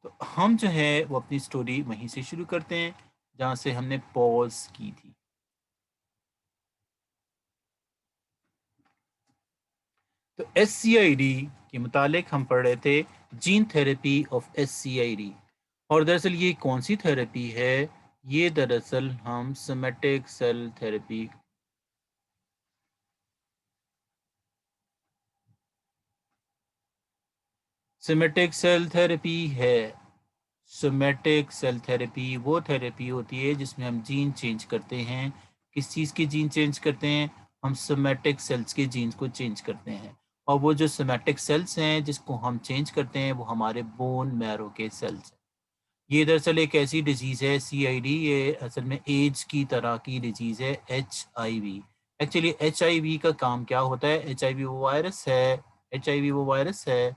तो हम जो है वो अपनी स्टोरी वहीं से शुरू करते हैं जहाँ से हमने पॉज की थी। तो SCID के मुतालिक हम पढ़ रहे थे जीन थेरेपी ऑफ SCID। और दरअसल ये कौन सी थेरेपी है? ये दरअसल हम somatic cell therapy somatic cell therapy है। सोमेटिक सेल थेरेपी वो थेरेपी होती है जिसमें हम जीन चेंज करते हैं। किस चीज़ के जीन चेंज करते हैं? हम सोमेटिक सेल्स के जीन्स को चेंज करते हैं। और वो जो सोमेटिक सेल्स हैं जिसको हम चेंज करते हैं वो हमारे बोन मैरो के सेल्स हैं। ये दरअसल एक ऐसी डिजीज़ है CID, ये असल में एड्स की तरह की डिजीज़ है। HIV एक्चुअली HIV का काम क्या होता है? HIV वो वायरस है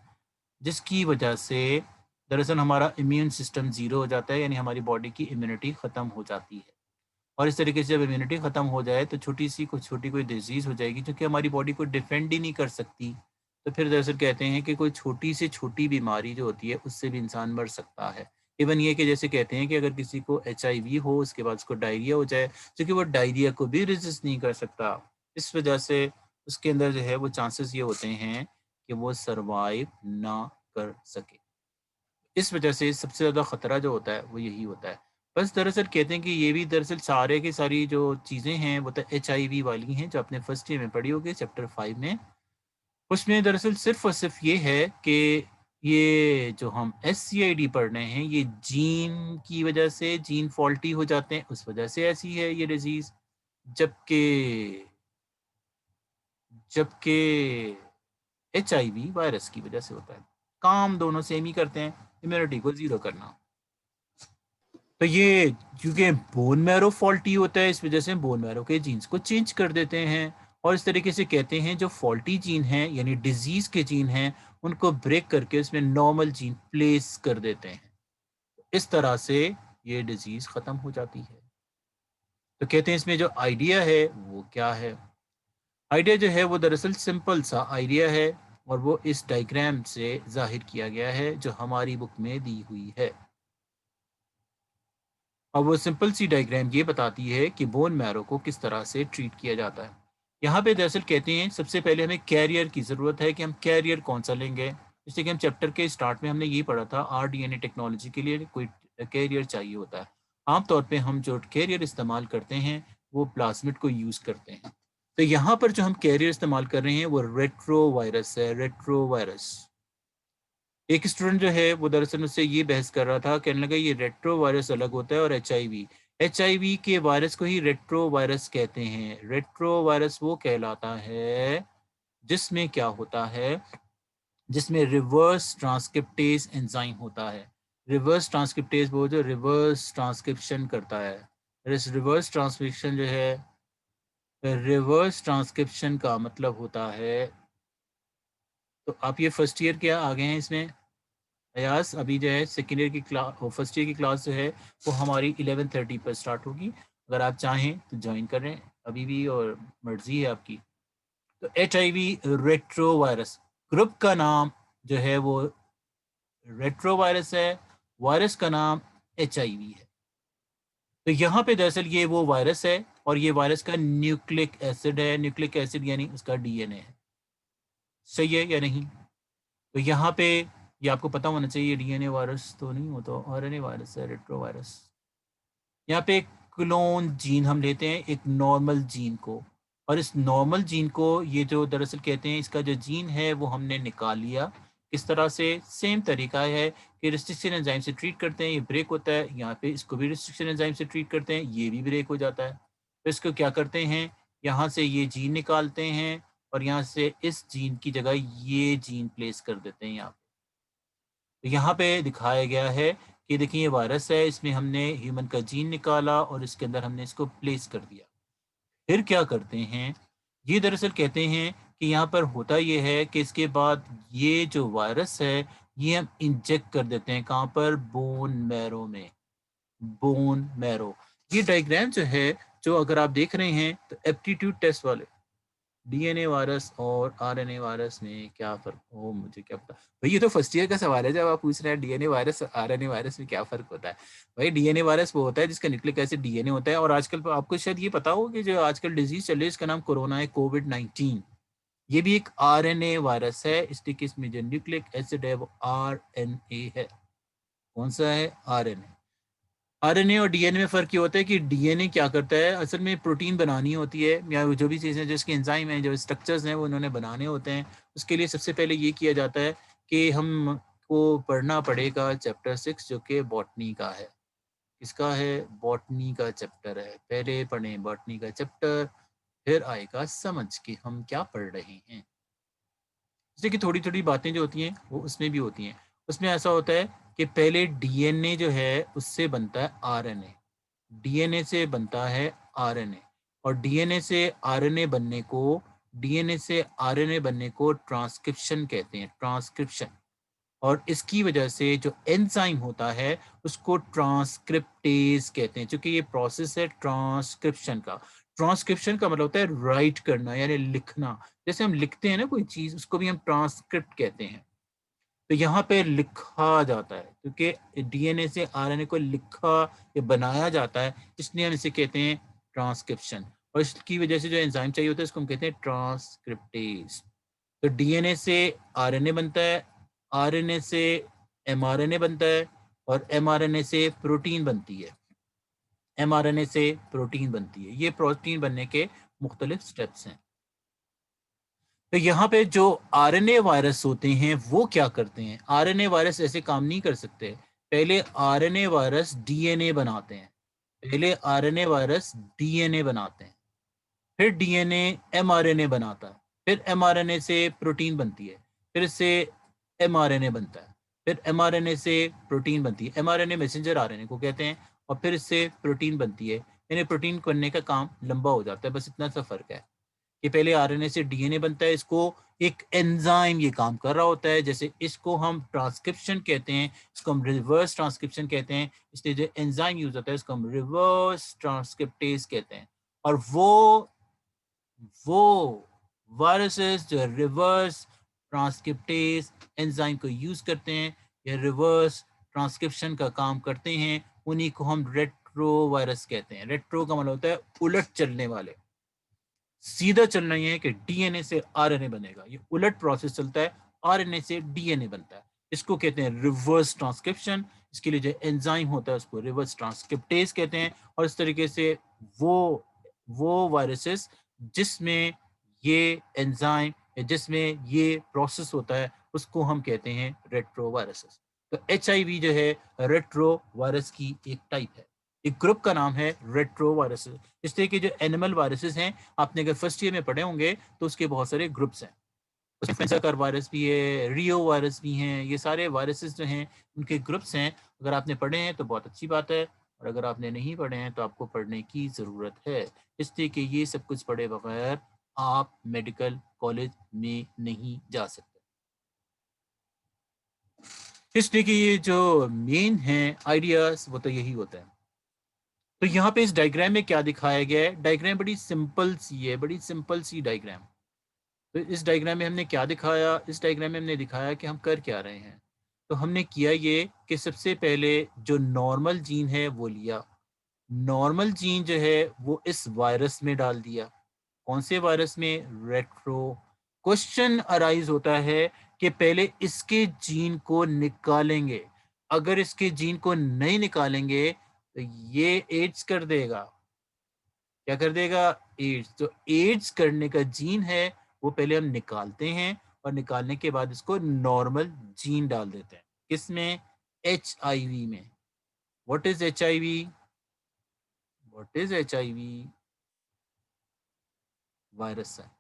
जिसकी वजह से दरअसल हमारा इम्यून सिस्टम ज़ीरो हो जाता है, यानी हमारी बॉडी की इम्यूनिटी ख़त्म हो जाती है। और इस तरीके से जब इम्यूनिटी ख़त्म हो जाए तो छोटी कोई डिज़ीज़ हो जाएगी जो कि हमारी बॉडी को डिफेंड ही नहीं कर सकती। तो फिर दरअसल कहते हैं कि कोई छोटी से छोटी बीमारी जो होती है उससे भी इंसान मर सकता है। इवन ये कि जैसे कहते हैं कि अगर किसी को HIV हो उसके बाद उसको डायरिया हो जाए, क्योंकि वो डायरिया को भी रेज़िस्ट नहीं कर सकता। इस वजह से उसके अंदर जो है वो चांसेस ये होते हैं कि वो सर्वाइव ना कर सके। इस वजह से सबसे ज़्यादा ख़तरा जो होता है वो यही होता है। बस दरअसल कहते हैं कि ये भी दरअसल सारे की सारी जो चीज़ें हैं वो तो HIV वाली हैं जो आपने फर्स्ट ईयर में पढ़ी होगी चैप्टर 5 में। उसमें दरअसल सिर्फ़ और सिर्फ़ ये है कि ये जो हम SCID पढ़ रहे हैं ये जीन की वजह से जीन फ़ॉल्टी हो जाते हैं, उस वजह से ऐसी है ये डिज़ीज़। जबकि जबकि HIV वायरस की वजह से होता है। काम दोनों सेम ही करते हैं, इम्यूनिटी को ज़ीरो करना। तो ये क्योंकि बोन मैरो फॉल्टी होता है इस वजह से बोन मैरो के जीन्स को चेंज कर देते हैं। और इस तरीके से कहते हैं जो फॉल्टी जीन हैं यानी डिजीज के जीन हैं उनको ब्रेक करके उसमें नॉर्मल जीन प्लेस कर देते हैं। इस तरह से ये डिजीज खत्म हो जाती है। तो कहते हैं इसमें जो आइडिया है वो क्या है? आइडिया जो है वो दरअसल सिंपल सा आइडिया है और वो इस डायग्राम से जाहिर किया गया है जो हमारी बुक में दी हुई है। और वो सिंपल सी डायग्राम ये बताती है कि बोन मैरो को किस तरह से ट्रीट किया जाता है। यहाँ पे दरअसल कहते हैं सबसे पहले हमें कैरियर की ज़रूरत है कि हम कैरियर कौन सा लेंगे। जैसे कि हम चैप्टर के स्टार्ट में हमने ये पढ़ा था RDNA टेक्नोलॉजी के लिए कोई कैरियर चाहिए होता है। आमतौर पे हम जो कैरियर इस्तेमाल करते हैं वो प्लाज्मिड को यूज़ करते हैं। तो यहाँ पर जो हम कैरियर इस्तेमाल कर रहे हैं वो रेट्रो वायरस है, रेट्रो वायरस। एक स्टूडेंट जो है वो दरअसल मुझसे ये बहस कर रहा था, कहने लगा ये रेट्रो वायरस अलग होता है और एचआईवी के वायरस को ही रेट्रो वायरस कहते हैं। रेट्रो वायरस वो कहलाता है जिसमें क्या होता है, जिसमें रिवर्स ट्रांसक्रिप्टेज एंजाइम होता है। रिवर्स ट्रांसक्रिप्टेज वो जो रिवर्स ट्रांसक्रिप्शन करता है। इस रिवर्स ट्रांसक्रिप्शन जो है, रिवर्स ट्रांसक्रिप्शन का मतलब होता है, तो आप ये फर्स्ट ईयर क्या आ गए हैं इसमें अयास? अभी जो है सेकेंड ईयर की क्लास, फर्स्ट ईयर की क्लास जो है वो हमारी 11:30 पर स्टार्ट होगी। अगर आप चाहें तो ज्वाइन करें अभी भी, और मर्जी है आपकी। तो HIV रेट्रो वायरस ग्रुप का नाम जो है वो रेट्रो वायरस है, वायरस का नाम HIV है। तो यहाँ पे दरअसल ये वो वायरस है और ये वायरस का न्यूक्लिक एसिड है। न्यूक्लिक एसिड यानी उसका DNA है। सही है या नहीं? तो यहाँ पे ये आपको पता होना चाहिए, DNA वायरस तो नहीं होता, RNA वायरस है रेट्रो वायरस। यहाँ पे एक क्लोन जीन हम लेते हैं एक नॉर्मल जीन को, और इस नॉर्मल जीन को ये जो दरअसल कहते हैं इसका जो जीन है वो हमने निकाल लिया। किस तरह से? सेम तरीका है कि रिस्ट्रिक्शन एंजाइम से ट्रीट करते हैं, ये ब्रेक होता है। यहाँ पे इसको भी रिस्ट्रिक्शन एंजाइम से ट्रीट करते हैं, ये भी ब्रेक हो जाता है। तो इसको क्या करते हैं, यहाँ से ये जीन निकालते हैं और यहाँ से इस जीन की जगह ये जीन प्लेस कर देते हैं यहाँ। तो यहाँ पे दिखाया गया है कि देखिए ये वायरस है, इसमें हमने ह्यूमन का जीन निकाला और इसके अंदर हमने इसको प्लेस कर दिया। फिर क्या करते हैं, ये दरअसल कहते हैं कि यहाँ पर होता ये है कि इसके बाद ये जो वायरस है ये हम इंजेक्ट कर देते हैं। कहाँ पर? बोन मैरो में। Bone marrow. ये डायग्राम जो है, जो अगर आप देख रहे हैं तो एप्टीट्यूड टेस्ट वाले, डीएनए वायरस और आरएनए वायरस में क्या फ़र्क हो, मुझे क्या पता। भाई ये तो फर्स्ट ईयर का सवाल है, जब आप पूछ रहे हैं डीएनए वायरस आरएनए वायरस में क्या फ़र्क होता है। भाई डीएनए वायरस वो होता है जिसका न्यूक्लिक एसिड डीएनए होता है, और आजकल आपको शायद ये पता हो कि जो आजकल डिजीज़ चल रही है इसका नाम कोरोना है, कोविड-19। ये भी एक आरएनए वायरस है, इसलिए कि इसमें जो न्यूक्लिक एसिड है वो आरएनए है। कौन सा है? आरएनए। आरएनए और डीएनए में फ़र्क ये होता है कि डीएनए क्या करता है, असल में प्रोटीन बनानी होती है या जो भी चीज़ें जिसके एंजाइम हैं, जो स्ट्रक्चर्स हैं वो उन्होंने बनाने होते हैं। उसके लिए सबसे पहले ये किया जाता है कि हमको पढ़ना पड़ेगा चैप्टर 6 जो कि बॉटनी का है। किसका है? बॉटनी का चैप्टर है। पहले पढ़ें बॉटनी का चैप्टर, फिर आएगा समझ कि हम क्या पढ़ रहे हैं। जैसे कि थोड़ी-थोड़ी बातें जो होती हैं वो उसमें भी होती हैं। उसमें ऐसा होता है कि पहले डीएनए जो है उससे बनता है आरएनए। डीएनए से बनता है आरएनए, और डीएनए से आरएनए बनने को ट्रांसक्रिप्शन कहते हैं, ट्रांसक्रिप्शन। और इसकी वजह से जो एंजाइम होता है उसको ट्रांसक्रिप्टेज कहते हैं, क्योंकि ये प्रोसेस है ट्रांसक्रिप्शन का। ट्रांसक्रिप्शन का मतलब होता है राइट करना यानी लिखना। जैसे हम लिखते हैं ना कोई चीज, उसको भी हम ट्रांसक्रिप्ट कहते हैं। तो यहाँ पे लिखा जाता है, क्योंकि डीएनए से आरएनए को लिखा या बनाया जाता है, इसलिए हम इसे कहते हैं ट्रांसक्रिप्शन। और इसकी वजह से जो एंजाइम चाहिए होता है इसको हम कहते हैं ट्रांसक्रिप्टेज। तो डीएनए से आरएनए बनता है, आरएनए से एमआरएनए बनता है, और एमआरएनए से प्रोटीन बनती है। एमआरएनए से प्रोटीन बनती है। ये प्रोटीन बनने के मुख्तलिफ स्टेप्स हैं। तो यहाँ पे जो आरएनए वायरस होते हैं वो क्या करते हैं? आरएनए वायरस ऐसे काम नहीं कर सकते। पहले आरएनए वायरस डीएनए बनाते हैं। पहले आरएनए वायरस डीएनए बनाते हैं। फिर डीएनए एमआरएनए बनाता है। फिर एमआरएनए से प्रोटीन बनती है। फिर इससे एमआरएनए बनता है। फिर एमआरएनए से प्रोटीन बनती है। एमआरएनए मैसेंजर आरएनए को कहते हैं। और फिर इससे प्रोटीन बनती है। यानी प्रोटीन बनने का काम लंबा हो जाता है, बस इतना सा फर्क है कि पहले आरएनए से डीएनए बनता है, इसको एक एंजाइम ये काम कर रहा होता है। जैसे इसको हम ट्रांसक्रिप्शन कहते हैं, इसको हम रिवर्स ट्रांसक्रिप्शन कहते हैं। इसलिए जो एंजाइम यूज होता है इसको हम रिवर्स ट्रांसक्रिप्टेज कहते हैं। और वो वायरसेस जो रिवर्स ट्रांसक्रिप्टेज एंजाइम को यूज करते हैं या रिवर्स ट्रांसक्रिप्शन का काम करते हैं, उन्हीं को हम रेट्रो वायरस कहते हैं। रेट्रो का मतलब होता है उलट चलने वाले। सीधा चलना ये है कि डीएनए से आरएनए बनेगा, ये उलट प्रोसेस चलता है। आरएनए से डीएनए बनता है, इसको कहते हैं रिवर्स ट्रांसक्रिप्शन। इसके लिए जो एंजाइम होता है उसको रिवर्स ट्रांसक्रिप्टेज कहते हैं। और इस तरीके से वो वायरसेस जिसमें ये एंजाइम या जिसमें ये प्रोसेस होता है उसको हम कहते हैं रेट्रो वायरसेस। तो एचआईवी जो है रेट्रो वायरस की एक टाइप है। एक ग्रुप का नाम है रेट्रो वायरसेस। इस तरह के जो एनिमल वायरसेस हैं, आपने अगर फर्स्ट ईयर में पढ़े होंगे तो उसके बहुत सारे ग्रुप्स हैं। उसमें फेंसाकर वायरस भी है, रियो वायरस भी हैं। ये सारे वायरसेस जो हैं उनके ग्रुप्स हैं। अगर आपने पढ़े हैं तो बहुत अच्छी बात है, और अगर आपने नहीं पढ़े हैं तो आपको पढ़ने की ज़रूरत है। इसलिए कि ये सब कुछ पढ़े बगैर आप मेडिकल कॉलेज में नहीं जा सकते। इसलिए कि ये जो मेन है आइडियाज वो तो यही होता है। तो यहाँ पे इस डायग्राम में क्या दिखाया गया है? डायग्राम बड़ी सिंपल सी है, बड़ी सिंपल सी डायग्राम। तो इस डायग्राम में हमने क्या दिखाया? इस डायग्राम में हमने दिखाया कि हम कर क्या रहे हैं। तो हमने किया ये कि सबसे पहले जो नॉर्मल जीन है वो लिया। नॉर्मल जीन जो है वो इस वायरस में डाल दिया। कौन से वायरस में? रेट्रो। क्वेश्चन अराइज होता है कि पहले इसके जीन को निकालेंगे। अगर इसके जीन को नहीं निकालेंगे तो ये एड्स कर देगा। क्या कर देगा? एड्स। तो एड्स करने का जीन है वो पहले हम निकालते हैं, और निकालने के बाद इसको नॉर्मल जीन डाल देते हैं। किसमें? एचआईवी में। What is HIV? What is HIV? Virus है।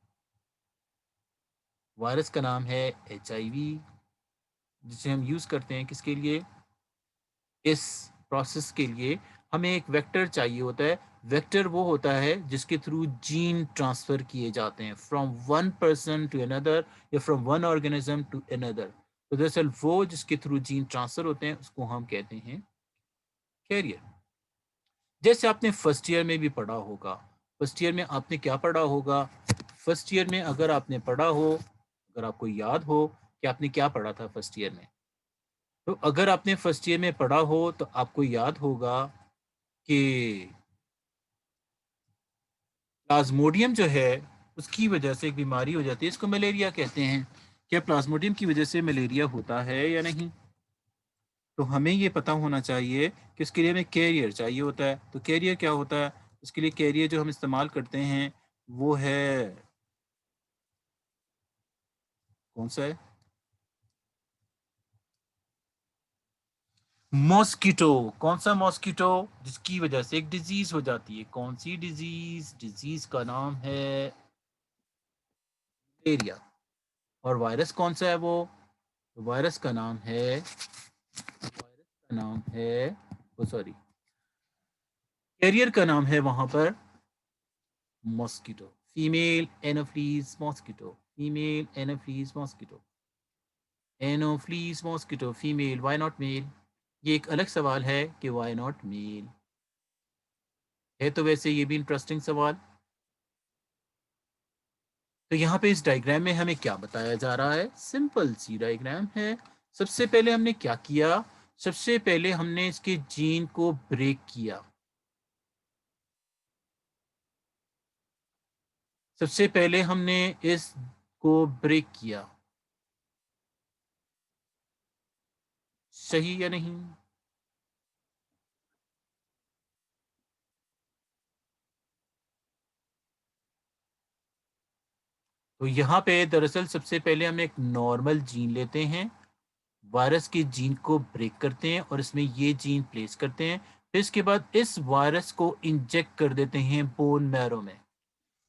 वायरस का नाम है एचआईवी, जिसे हम यूज करते हैं किसके लिए? इस प्रोसेस के लिए हमें एक वेक्टर चाहिए होता है। वेक्टर वो होता है जिसके थ्रू जीन ट्रांसफर किए जाते हैं from one person to another, या from one organism to another. तो दरअसल वो जिसके थ्रू जीन ट्रांसफर होते हैं उसको हम कहते हैं कैरियर। जैसे आपने फर्स्ट ईयर में भी पढ़ा होगा, फर्स्ट ईयर में आपने क्या पढ़ा होगा? फर्स्ट ईयर में अगर आपने पढ़ा हो, अगर आपको याद हो कि आपने क्या पढ़ा था फर्स्ट ईयर में, तो अगर आपने फर्स्ट ईयर में पढ़ा हो तो आपको याद होगा कि प्लाज्मोडियम जो है उसकी वजह से एक बीमारी हो जाती है, इसको मलेरिया कहते हैं। क्या प्लाज्मोडियम की वजह से मलेरिया होता है या नहीं? तो हमें ये पता होना चाहिए कि इसके लिए हमें कैरियर चाहिए होता है। तो कैरियर क्या होता है? इसके लिए कैरियर जो हम इस्तेमाल करते हैं वो है, कौन सा है? मॉस्किटो। कौन सा मॉस्किटो? जिसकी वजह से एक डिजीज हो जाती है। कौन सी डिजीज? डिजीज का नाम है मलेरिया। और वायरस कौन सा है वो? वायरस का नाम है, ओ सॉरी, कैरियर का नाम है वहां पर mosquito. Female anopheles mosquito. Female anopheles mosquito. Anopheles mosquito female, why not male? ये एक अलग सवाल है कि व्हाई नॉट मेल है। तो वैसे ये भी इंटरेस्टिंग सवाल। तो यहाँ पे इस डायग्राम में हमें क्या बताया जा रहा है? सिंपल सी डायग्राम है। सबसे पहले हमने क्या किया? सबसे पहले हमने इसके जीन को ब्रेक किया। सबसे पहले हमने इस को ब्रेक किया। सही या नहीं? तो यहाँ पे दरअसल सबसे पहले हम एक नॉर्मल जीन लेते हैं, वायरस के जीन को ब्रेक करते हैं और इसमें ये जीन प्लेस करते हैं। फिर इसके बाद इस वायरस को इंजेक्ट कर देते हैं बोन मैरो में।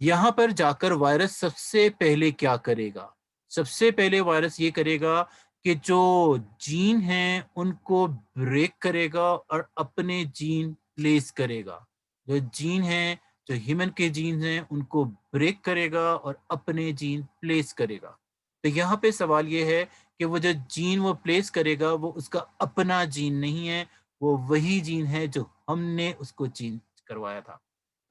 यहाँ पर जाकर वायरस सबसे पहले क्या करेगा? सबसे पहले वायरस ये करेगा कि जो जीन हैं उनको ब्रेक करेगा और अपने जीन प्लेस करेगा। जो जीन हैं, जो ह्यूमन के जीन हैं, उनको ब्रेक करेगा और अपने जीन प्लेस करेगा। तो यहाँ पे सवाल ये है कि वो जो जीन वो प्लेस करेगा वो उसका अपना जीन नहीं है, वो वही जीन है जो हमने उसको चेंज करवाया था।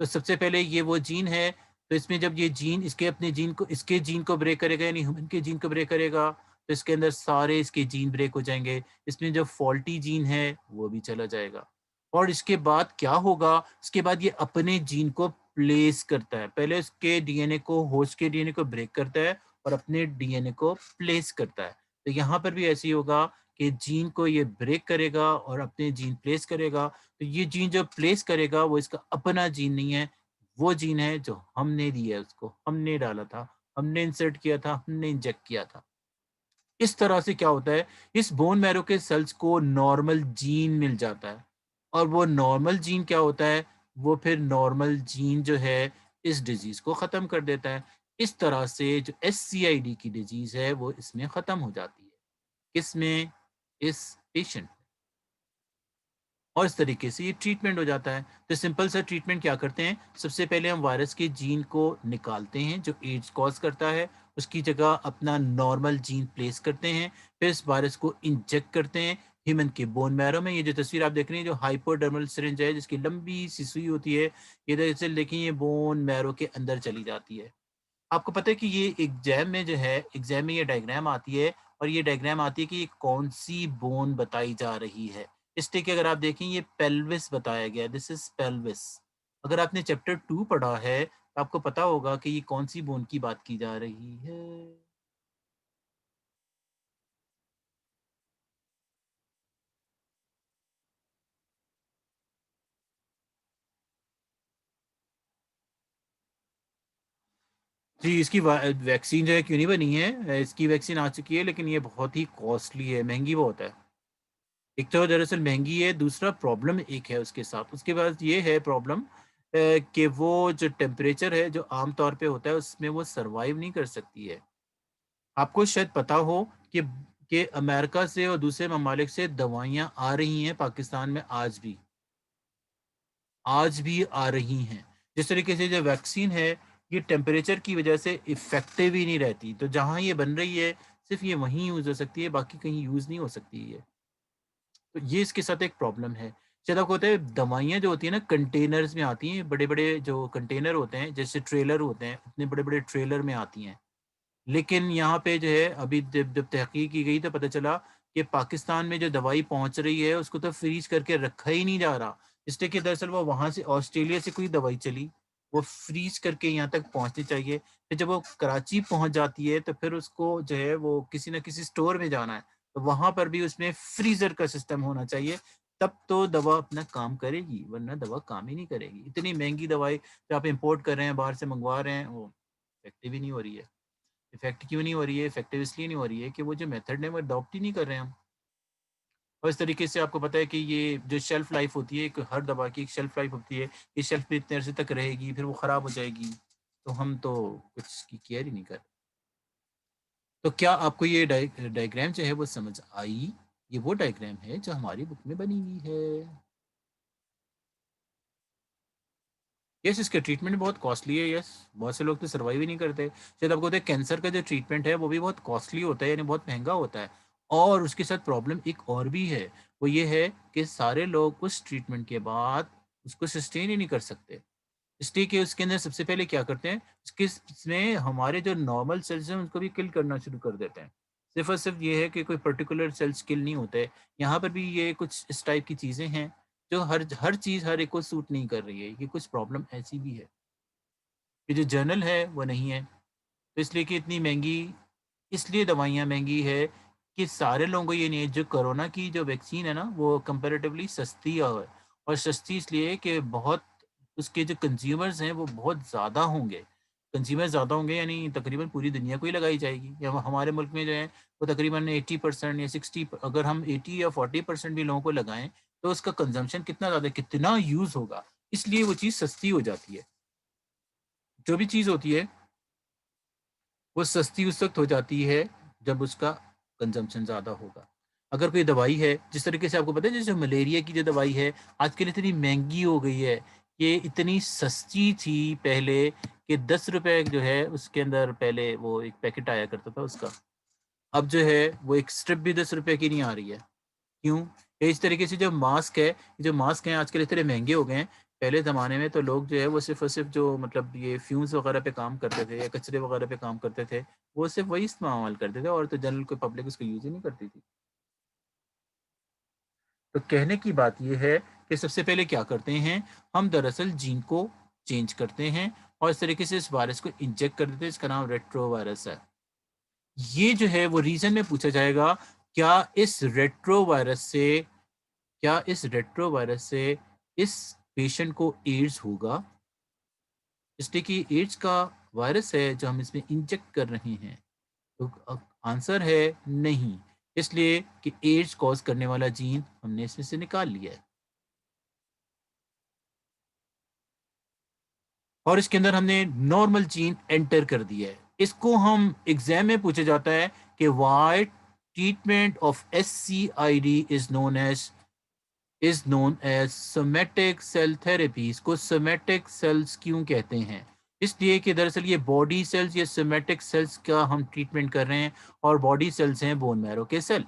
तो सबसे पहले ये वो जीन है। तो इसमें जब ये जीन इसके जीन को ब्रेक करेगा, यानी ह्यूमन के जीन को ब्रेक करेगा, तो इसके अंदर सारे इसके जीन ब्रेक हो जाएंगे। इसमें जो फॉल्टी जीन है वो भी चला जाएगा। और इसके बाद क्या होगा? इसके बाद ये अपने जीन को प्लेस करता है। पहले उसके डीएनए को, होस्ट के डीएनए को ब्रेक करता है और अपने डीएनए को प्लेस करता है। तो यहाँ पर भी ऐसे ही होगा कि जीन को ये ब्रेक करेगा और अपने जीन प्लेस करेगा। तो ये जीन जो प्लेस करेगा वो इसका अपना जीन नहीं है, वो जीन है जो हमने दिया है, उसको हमने डाला था, हमने इंसर्ट किया था, हमने इंजेक्ट किया था। इस तरह से क्या होता है, इस बोन मैरो के सेल्स को नॉर्मल जीन मिल जाता है। और वो नॉर्मल जीन क्या होता है? वो फिर नॉर्मल जीन जो है इस डिजीज को खत्म कर देता है। इस तरह से जो SCID की डिजीज है वो इसमें खत्म हो जाती है। किसमें? इस पेशेंट। और इस तरीके से ये ट्रीटमेंट हो जाता है। तो सिंपल सा ट्रीटमेंट क्या करते हैं? सबसे पहले हम वायरस के जीन को निकालते हैं जो एड्स कॉज करता है, उसकी जगह अपना नॉर्मल जीन प्लेस करते हैं। फिर इस वायरस को इंजेक्ट करते हैं ह्यूमन के बोन मैरो में। ये जो तस्वीर आप देख रहे हैं, जो हाइपोडर्मल सिरिंज है जिसकी लंबी सी सुई होती है, ये दरअसल देखिए ये बोन मैरो के अंदर चली जाती है। आपको पता है कि ये एग्जाम में जो है, एग्जाम में ये डायग्राम आती है, और ये डायग्राम आती है कि ये कौन सी बोन बताई जा रही है। इसलिए कि अगर आप देखें ये पेल्विस बताया गया है, दिस इज पेल्विस। अगर आपने चैप्टर 2 पढ़ा है तो आपको पता होगा कि ये कौन सी बोन की बात की जा रही है। जी, इसकी वैक्सीन जो है क्यों नहीं बनी है? इसकी वैक्सीन आ चुकी है लेकिन ये बहुत ही कॉस्टली है, महंगी बहुत है। एक तो दरअसल महंगी है, दूसरा प्रॉब्लम एक है उसके साथ। उसके बाद ये है प्रॉब्लम कि वो जो टेम्परेचर है जो आम तौर पे होता है उसमें वो सर्वाइव नहीं कर सकती है। आपको शायद पता हो कि अमेरिका से और दूसरे ममालिक से दवाइयाँ आ रही हैं पाकिस्तान में आज भी आ रही हैं। जिस तरीके से जो वैक्सीन है ये टेम्परेचर की वजह से इफ़ेक्टिव ही नहीं रहती। तो जहाँ ये बन रही है सिर्फ़ ये वहीं यूज़ हो सकती है, बाकी कहीं यूज़ नहीं हो सकती है। तो ये इसके साथ एक प्रॉब्लम है। शायद आपको होता है दवाइयाँ जो होती है ना कंटेनर्स में आती हैं, बड़े बड़े जो कंटेनर होते हैं, जैसे ट्रेलर होते हैं, उतने बड़े बड़े ट्रेलर में आती हैं, लेकिन यहाँ पे जो है अभी जब जब तहकीक की गई तो पता चला कि पाकिस्तान में जो दवाई पहुंच रही है उसको तो फ्रीज करके रखा ही नहीं जा रहा, इसलिए कि दरअसल वो वहां से ऑस्ट्रेलिया से कोई दवाई चली, वो फ्रीज करके यहाँ तक पहुंचनी चाहिए, फिर जब वो कराची पहुंच जाती है तो फिर उसको जो है वो किसी ना किसी स्टोर में जाना है, तो वहां पर भी उसमें फ्रीजर का सिस्टम होना चाहिए, तब तो दवा अपना काम करेगी, वरना दवा काम ही नहीं करेगी। इतनी महंगी दवाई जो आप इम्पोर्ट कर रहे हैं, बाहर से मंगवा रहे हैं, वो इफेक्टिव ही नहीं हो रही है। इफेक्ट क्यों नहीं हो रही है? इफेक्टिव इसलिए नहीं हो रही है कि वो जो मेथड है वो अडॉप्ट ही नहीं कर रहे हैं हम। और इस तरीके से आपको पता है कि ये जो शेल्फ लाइफ होती है, एक हर दवा की एक शेल्फ लाइफ होती है, ये शेल्फ पे इतने अरसे तक रहेगी, फिर वो ख़राब हो जाएगी, तो हम तो कुछ की केयर ही नहीं कर। तो क्या आपको ये डायग्राम जो है वो समझ आई? ये वो डायग्राम है जो हमारी बुक में बनी हुई है। यस, इसके ट्रीटमेंट बहुत कॉस्टली है। यस, बहुत से लोग तो सर्वाइव ही नहीं करते। शायद आपको पता है कैंसर का जो ट्रीटमेंट है वो भी बहुत कॉस्टली होता है, यानी बहुत महंगा होता है। और उसके साथ प्रॉब्लम एक और भी है, वो ये है कि सारे लोग उस ट्रीटमेंट के बाद उसको सस्टेन ही नहीं कर सकते, इसलिए कि उसके अंदर सबसे पहले क्या करते हैं, उसके इसमें हमारे जो नॉर्मल सेल्स हैं उनको भी किल करना शुरू कर देते हैं। सिर्फ और सिर्फ ये है कि कोई पर्टिकुलर सेल्स किल नहीं होते। यहाँ पर भी ये कुछ इस टाइप की चीज़ें हैं जो हर हर चीज़ हर एक को सूट नहीं कर रही है। ये कुछ प्रॉब्लम ऐसी भी है। ये जो जर्नल है वो नहीं है, तो इसलिए कि इतनी महंगी, इसलिए दवाइयाँ महंगी है कि सारे लोगों को ये नहीं है। जो कोरोना की जो वैक्सीन है ना वो कंपैरेटिवली सस्ती है, और सस्ती इसलिए कि बहुत उसके जो कंज्यूमर्स हैं वो बहुत ज़्यादा होंगे। कंज्यूमर ज़्यादा होंगे यानी तकरीबन पूरी दुनिया को ही लगाई जाएगी, या हमारे मुल्क में जो है वो तकरीबन 80% या 60, अगर हम 80 या 40% भी लोगों को लगाएं तो उसका कंजम्पशन कितना ज़्यादा, कितना यूज़ होगा, इसलिए वो चीज़ सस्ती हो जाती है। जो भी चीज़ होती है वो सस्ती उस वक़्त हो जाती है जब उसका कंज़म्पशन ज़्यादा होगा। अगर कोई दवाई है, जिस तरीके से आपको पता है जैसे मलेरिया की जो दवाई है, आजकल इतनी महँगी हो गई है, ये इतनी सस्ती थी पहले कि ₹10 जो है उसके अंदर पहले वो एक पैकेट आया करता था उसका। अब जो है वो एक स्ट्रिप भी ₹10 की नहीं आ रही है। क्यों? ये इस तरीके से जो मास्क हैं आजकल इतने महँगे हो गए हैं। पहले ज़माने में तो लोग जो है वो सिर्फ़ और सिर्फ़ जो मतलब ये फ्यूम्स वग़ैरह पे काम करते थे या कचरे वग़ैरह पे काम करते थे, वो सिर्फ़ वही इस्तेमाल करते थे, और तो जनरल कोई पब्लिक उसको यूज़ ही नहीं करती थी। तो कहने की बात ये है कि सबसे पहले क्या करते हैं, हम दरअसल जीन को चेंज करते हैं और इस तरीके से इस वायरस को इंजेक्ट कर देते हैं, इसका नाम रेट्रो वायरस है। ये जो है वो रीज़न में पूछा जाएगा, क्या इस रेट्रो वायरस से क्या इस इस पेशेंट को एड्स होगा? इसलिए कि एड्स का वायरस है जो हम इसमें इंजेक्ट कर रहे हैं। तो आंसर है नहीं, इसलिए कि एड्स कॉज़ करने वाला जीन हमने इसमें से निकाल लिया है। और इसके अंदर हमने नॉर्मल जीन एंटर कर दिया है। इसको हम एग्ज़ाम में पूछा जाता है कि why treatment of SCID is known as somatic cell therapy. इसको सोमैटिक सेल्स क्यों कहते हैं? इसलिए कि दरअसल ये बॉडी सेल्स, ये सोमैटिक सेल्स का हम ट्रीटमेंट कर रहे हैं, और बॉडी सेल्स हैं बोन मैरो के सेल।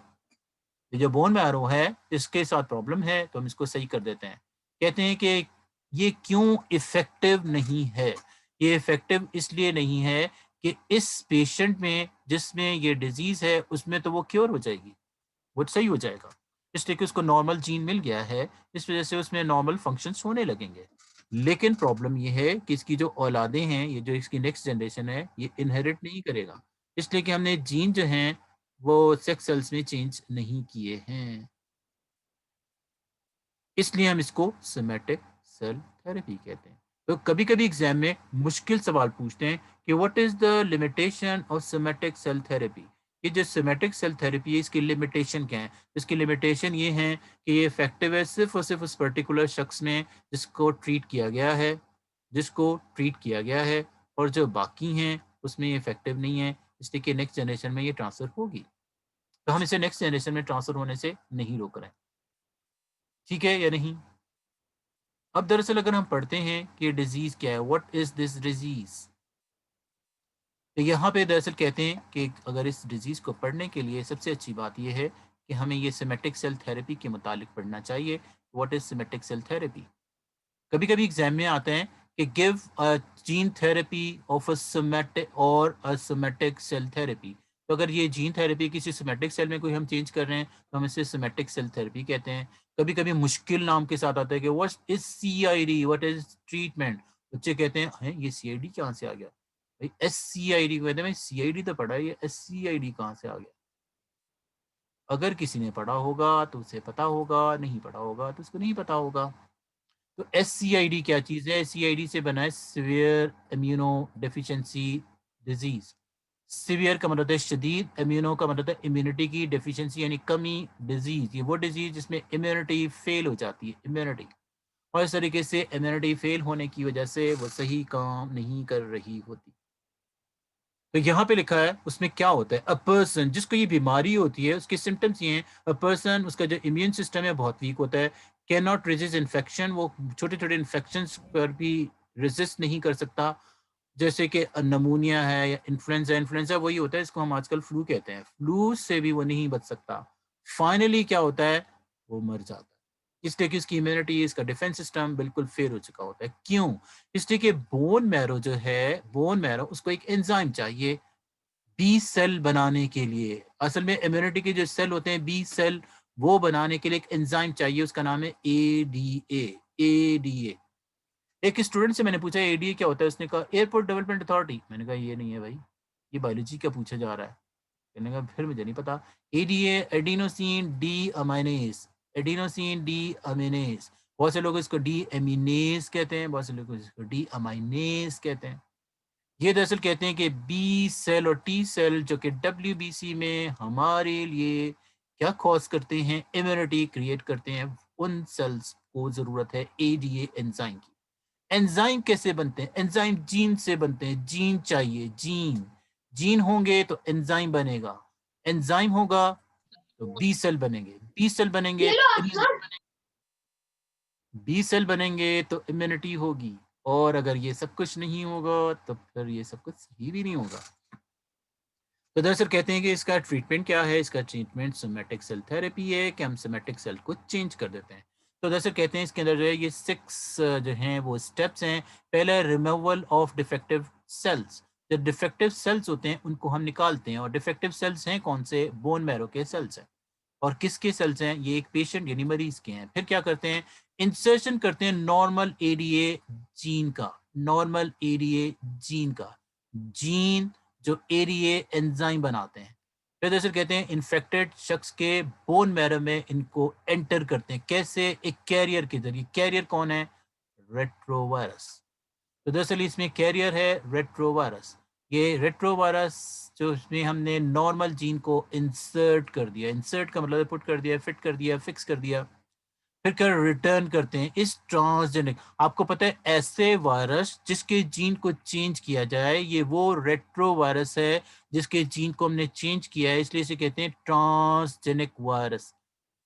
ये जो बोन मैरो है इसके साथ प्रॉब्लम है तो हम इसको सही कर देते हैं। कहते हैं कि ये क्यों इफ़ेक्टिव नहीं है? ये इफ़ेक्टिव इसलिए नहीं है कि इस पेशेंट में जिसमें ये डिज़ीज़ है उसमें तो वो क्योर हो जाएगी। वो सही हो जाएगा। इसलिए कि उसको नॉर्मल जीन मिल गया है, इस वज़ह से उसमें नॉर्मल फंक्शंस होने लगेंगे। लेकिन प्रॉब्लम ये है कि इसकी जो औलादें हैं, ये जो इसकी नेक्स्ट जनरेशन है, ये इनहेरिट नहीं करेगा। इसलिए कि हमने जीन जो हैं, वो सेक्स सेल्स में चेंज नहीं किए हैं। इसलिए हम इसको सोमैटिक सेल थेरेपी कहते हैं। तो कभी-कभी एग्ज़ाम में मुश्किल सवाल पूछते हैं कि what is the limitation of somatic cell therapy? ये जो सोमैटिक सेल थेरेपी है इसकी लिमिटेशन क्या है? इसकी लिमिटेशन ये है कि ये इफ़ेक्टिव है सिर्फ़ और सिर्फ़ उस पर्टिकुलर शख्स में जिसको ट्रीट किया गया है, और जो बाकी हैं उसमें ये इफ़ेक्टिव नहीं है, इसलिए कि नेक्स्ट जनरेशन में ये ट्रांसफ़र होगी। तो हम इसे नेक्स्ट जनरेशन में ट्रांसफ़र होने से नहीं रोक रहे हैं। ठीक है या नहीं? अब दरअसल अगर हम पढ़ते हैं कि डिजीज़ क्या है, व्हाट इज़ दिस डिजीज़? तो यहाँ पे दरअसल कहते हैं कि अगर इस डिजीज़ को पढ़ने के लिए सबसे अच्छी बात ये है कि हमें ये सोमैटिक सेल थेरेपी के मुतालिक पढ़ना चाहिए। What is somatic cell therapy. कभी कभी एग्जाम में आते हैं कि give a gene therapy of a somatic और अ सोमेटिक सेल थेरेपी। तो अगर ये जीन थेरेपी किसी सोमेटिक सेल में कोई हम चेंज कर रहे हैं तो हम इसे सोमेटिक सेल थेरेपी कहते हैं। कभी कभी मुश्किल नाम के साथ आता है कि what is CID, what is treatment. बच्चे कहते हैं ये CID कहाँ से आ गया भाई, SCID कहते हैं, भाई CID तो पढ़ा है, ये SCID कहाँ से आ गया। अगर किसी ने पढ़ा होगा तो उसे पता होगा, नहीं पढ़ा होगा तो उसको नहीं पता होगा। तो SCID क्या चीज़ है? SCID से बना है severe immuno deficiency disease. Severe का मतलब होता है शदीद, इम्यूनो का मतलब होता है इम्यूनिटी की, डेफिशिएंसी यानी कमी, डिजीज ये वो डिजीज जिसमें इम्यूनिटी फेल हो जाती है, इम्यूनिटी। और इस तरीके से इम्यूनिटी फेल होने की वजह से वो सही काम नहीं कर रही होती। तो यहाँ पे लिखा है उसमें क्या होता है, अ पर्सन जिसको ये बीमारी होती है उसके सिम्टम्स ये हैं, अ पर्सन उसका जो इम्यून सिस्टम है बहुत वीक होता है, कैन नॉट रेजिस्ट इन्फेक्शन, वो छोटे छोटे इन्फेक्शन पर भी रेजिस्ट नहीं कर सकता। जैसे कि नमूनिया है या इन्फ्लुएंजा, इन्फ्लुएंजा वही होता है इसको हम आजकल फ्लू कहते हैं, फ्लू से भी वो नहीं बच सकता। फाइनली क्या होता है, वो मर जाता है, इसलिए कि उसकी इम्यूनिटी, इसका डिफेंस सिस्टम बिल्कुल फेल हो चुका होता है। क्यों? इसलिए कि बोन मैरो जो है, बोन मैरो उसको एक एंजाइम चाहिए बी सेल बनाने के लिए। असल में इम्यूनिटी के जो सेल होते हैं बी सेल, वो बनाने के लिए एक एंजाइम चाहिए, उसका नाम है ADA। ADA। एक स्टूडेंट से मैंने पूछा ADA क्या होता है, उसने कहा एयरपोर्ट डेवलपमेंट अथॉरिटी। मैंने कहा ये नहीं है भाई, ये बायोलॉजी का पूछा जा रहा है। मैंने कहा फिर मुझे नहीं पता। ADA adenosine deaminase, adenosine deaminase. बहुत से लोग इसको डी एमिनेज कहते हैं, बहुत से लोग इसको डी अमाइनेज कहते हैं। ये दरअसल कहते हैं कि बी सेल और टी सेल जो कि WBC में हमारे लिए क्या कॉज करते हैं, इम्यूनिटी क्रिएट करते हैं, उन सेल्स को जरूरत है ADA एंजाइम की। एंजाइम कैसे बनते हैं? एंजाइम जीन से बनते हैं, जीन चाहिए, जीन। जीन होंगे तो एंजाइम बनेगा, एंजाइम होगा तो बी सेल बनेंगे, बी सेल बनेंगे तो बी सेल बनेंगे तो इम्यूनिटी होगी। और अगर ये सब कुछ नहीं होगा तो फिर ये सब कुछ सही भी नहीं होगा। तो दरअसल कहते हैं कि इसका ट्रीटमेंट क्या है, इसका ट्रीटमेंट सोमेटिक सेल थेरेपी है कि हम सोमेटिक सेल को चेंज कर देते हैं। तो दरअसल कहते हैं इसके अंदर जो है ये 6 जो हैं वो स्टेप्स हैं। पहला रिमूवल ऑफ डिफेक्टिव सेल्स। जो डिफेक्टिव सेल्स होते हैं उनको हम निकालते हैं, और डिफेक्टिव सेल्स हैं कौन से? बोन मैरो के सेल्स हैं। और किसके सेल्स हैं? ये एक पेशेंट यानी मरीज के हैं। फिर क्या करते हैं, इंसर्शन करते हैं नॉर्मल ADA जीन का, नॉर्मल ADA जीन का, जीन जो ADA एंजाइम बनाते हैं। फिर दरअसल कहते हैं इन्फेक्टेड शख्स के बोन मैरो में इनको एंटर करते हैं, कैसे? एक कैरियर के जरिए। कैरियर कौन है? रेट्रोवायरस। तो दरअसल इसमें कैरियर है रेट्रोवायरस। ये रेट्रोवायरस जो इसमें हमने नॉर्मल जीन को इंसर्ट कर दिया, इंसर्ट का मतलब पुट कर दिया, फिट कर दिया, फिक्स कर दिया, फिर कर रिटर्न करते हैं इस ट्रांसजेनिक। आपको पता है ऐसे वायरस जिसके जीन को चेंज किया जाए, ये वो रेट्रो वायरस है जिसके जीन को हमने चेंज किया है, इसलिए इसे कहते हैं ट्रांसजेनिक वायरस।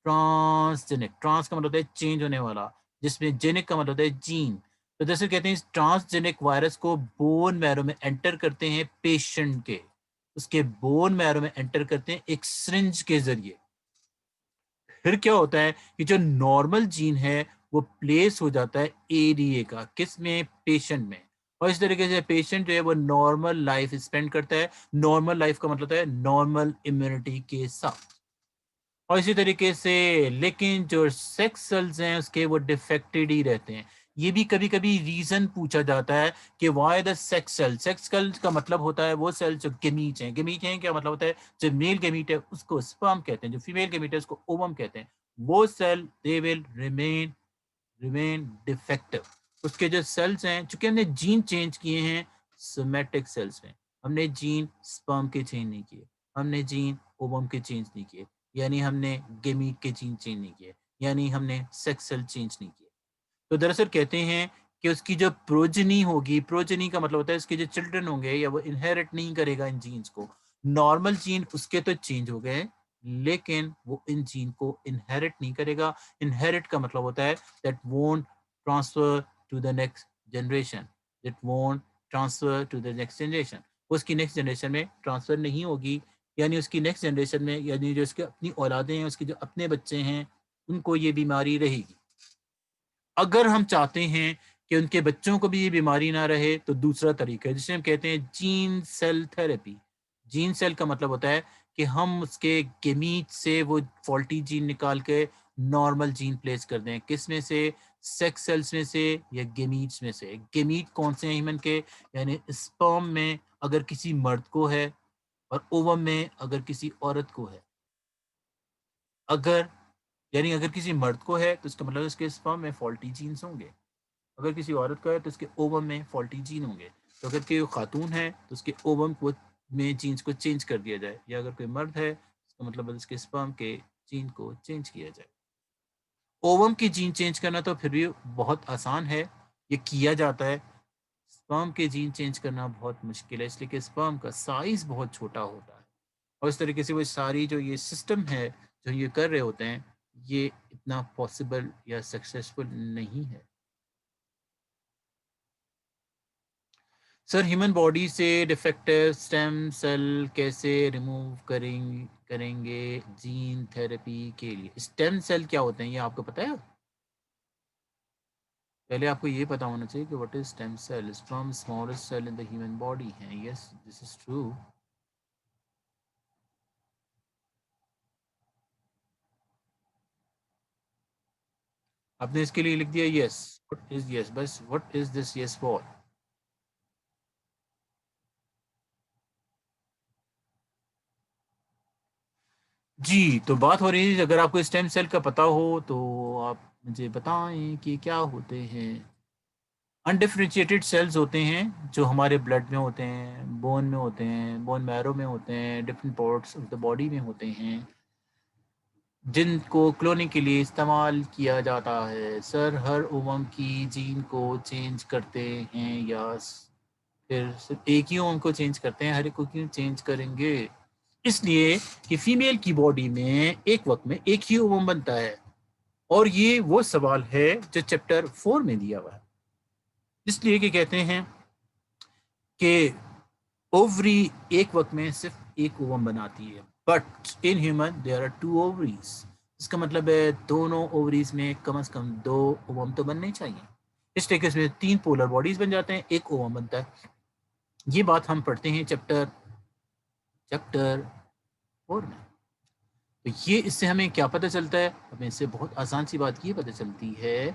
ट्रांसजेनिक, ट्रांस का मतलब होता है चेंज होने वाला, जिसमें जेनिक का मतलब होता है जीन। तो जैसे कहते हैं इस ट्रांसजेनिक वायरस को बोन मैरो में एंटर करते हैं पेशेंट के, उसके बोन मैरो में एंटर करते हैं एक सिरिंज के जरिए। फिर क्या होता है कि जो नॉर्मल जीन है वो प्लेस हो जाता है ADA का, किस में? पेशेंट में। और इस तरीके से पेशेंट जो है वो नॉर्मल लाइफ स्पेंड करता है। नॉर्मल लाइफ का मतलब है नॉर्मल इम्यूनिटी के साथ। और इसी तरीके से लेकिन जो सेक्स सेल्स हैं उसके वो डिफेक्टेड ही रहते हैं। ये भी कभी कभी रीजन पूछा जाता है कि why the sex cell. Sex cell का मतलब होता है वो सेल जो गेमीट हैं। गेमीट हैं क्या मतलब होता है? जो मेल गेमीट है उसको स्पर्म कहते हैं, जो फीमेल गेमीट है उसको ओवम कहते हैं। वो cell they will remain remain defective. उसके जो सेल्स हैं, चूंकि हमने जीन चेंज किए हैं सोमेटिक सेल्स में, हमने जीन स्पर्म के चेंज नहीं किए, हमने जीन ओवम के चेंज नहीं किए, यानी हमने गेमीट के जीन चेंज नहीं किए, यानी हमने सेक्स सेल चेंज नहीं किए। तो दरअसल कहते हैं कि उसकी जो प्रोजनी होगी, प्रोजनी का मतलब होता है उसके जो चिल्ड्रन होंगे या वो इनहेरिट नहीं करेगा इन जीन्स को। नॉर्मल जीन उसके तो चेंज हो गए लेकिन वो इन जीन को इनहेरिट नहीं करेगा। इनहेरिट का मतलब होता है that won't transfer to the next generation, that won't transfer to the next generation. उसकी नेक्स्ट जनरेशन में ट्रांसफर नहीं होगी, यानी उसकी नेक्स्ट जनरेशन में, यानी जो उसके अपनी औलादें हैं, उसके जो अपने बच्चे हैं, उनको ये बीमारी रहेगी। अगर हम चाहते हैं कि उनके बच्चों को भी ये बीमारी ना रहे तो दूसरा तरीका है जिसे हम कहते हैं gene cell therapy. Gene cell का मतलब होता है कि हम उसके गेमीट से वो फॉल्टी जीन निकाल के नॉर्मल जीन प्लेस कर दें। किस में से? सेक्स सेल्स में से या गेमीट्स में से। गेमीट कौन से हैं ह्यूमन के? यानी स्पर्म में अगर किसी मर्द को है और ओवम में अगर किसी औरत को है। अगर यानी अगर किसी मर्द को है तो इसका मतलब उसके स्पर्म में फॉल्टी जीन्स होंगे, अगर किसी औरत का है तो उसके ओवम में फॉल्टी जीन होंगे। तो अगर कोई खातून है तो उसके ओवम को में जीन्स को चेंज कर दिया जाए, या अगर कोई मर्द है तो मतलब उसके स्पर्म के जीन को चेंज किया जाए। ओवम की जीन चेंज करना तो फिर भी बहुत आसान है, ये किया जाता है। स्पर्म के जीन चेंज करना बहुत मुश्किल है, इसलिए कि स्पर्म का साइज बहुत छोटा होता है और इस तरीके से वो सारी जो ये सिस्टम है जो ये कर रहे होते हैं, ये इतना पॉसिबल या सक्सेसफुल नहीं है। सर ह्यूमन बॉडी से डिफेक्टिव स्टेम सेल कैसे रिमूव करेंगे जीन थेरेपी के लिए? स्टेम सेल क्या होते हैं ये आपको पता है? पहले आपको ये पता होना चाहिए कि what is stem cell. From smallest cell in the human body है। Yes, this is true. आपने इसके लिए लिख दिया यस। व्हाट इज यस, बस what is this yes for? जी, तो बात हो रही है, अगर आपको स्टेम सेल का पता हो तो आप मुझे बताएं कि क्या होते हैं। अनडिफरेंशिएटेड सेल्स होते हैं जो हमारे ब्लड में होते हैं, बोन में होते हैं, बोन मैरो में होते हैं, different parts of the body में होते हैं, जिनको क्लोनिंग के लिए इस्तेमाल किया जाता है। सर हर उम्म की जीन को चेंज करते हैं या फिर सिर्फ एक ही उम्म को चेंज करते हैं? हर एक को क्यों चेंज करेंगे? इसलिए कि फीमेल की बॉडी में एक वक्त में एक ही ओवम बनता है, और ये वो सवाल है जो चैप्टर 4 में दिया हुआ है। इसलिए कि कहते हैं कि ओवरी एक वक्त में सिर्फ एक ओवम बनाती है, but in human there are two ovaries. इसका मतलब है दोनों ओवरीज में कम से कम दो ओवम तो बनने चाहिए। इस तरीके से तीन पोलर बॉडीज बन जाते हैं, एक ओवम बनता है। ये बात हम पढ़ते हैं चैप्टर चैप्टर 4 में। तो ये इससे हमें क्या पता चलता है? हमें इससे बहुत आसान सी बात ये पता चलती है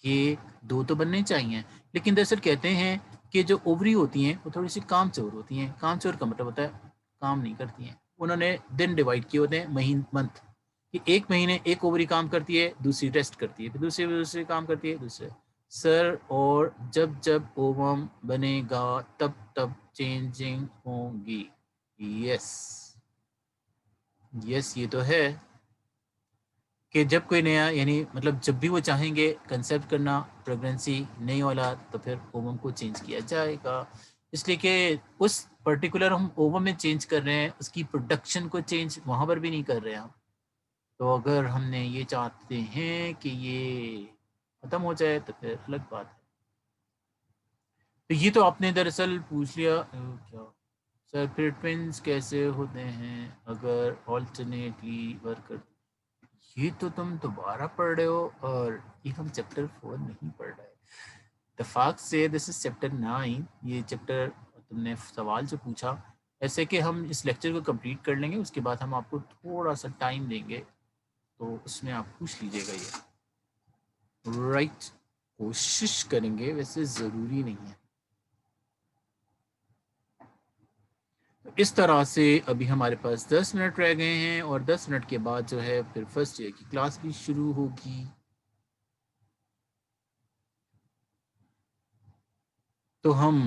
कि दो तो बनने चाहिए, लेकिन दरअसल कहते हैं कि जो ओवरी होती हैं वो थोड़ी सी कामचोर होती हैं। कामचोर का मतलब होता है काम नहीं करती हैं। उन्होंने दिन डिवाइड किए होते हैं मंथ, कि एक महीने एक ओवरी काम करती है, दूसरी रेस्ट करती है, फिर दूसरी दूसरी काम करती है दूसरे। सर और जब जब ओवम बनेगा तब तब चेंजिंग होंगी। यस, यस ये तो है कि जब कोई नया यानी मतलब जब भी वो चाहेंगे कंसेप्ट करना प्रेगनेंसी नहीं वाला तो फिर ओवम को चेंज किया जाएगा। इसलिए कि उस पर्टिकुलर हम ओवम में चेंज कर रहे हैं, उसकी प्रोडक्शन को चेंज वहाँ पर भी नहीं कर रहे हैं हम। तो अगर हमने ये चाहते हैं कि ये ख़त्म हो जाए तो फिर अलग बात है। तो ये तो आपने दरअसल पूछ लिया क्या सर फिर ट्विंस कैसे होते हैं अगर ऑल्टरनेटली वर्क करते? ये तो तुम दोबारा पढ़ रहे हो, और ये हम चैप्टर 4 नहीं पढ़ रहे। द फैक्ट से दिस इज चैप्टर 9। ये चैप्टर तुमने सवाल जो पूछा, ऐसे कि हम इस लेक्चर को कंप्लीट कर लेंगे, उसके बाद हम आपको थोड़ा सा टाइम देंगे, तो उसमें आप पूछ लीजिएगा ये। राइट, कोशिश करेंगे, वैसे ज़रूरी नहीं है। तो इस तरह से अभी हमारे पास 10 मिनट रह गए हैं, और 10 मिनट के बाद जो है फिर फर्स्ट ईयर की क्लास भी शुरू होगी। तो हम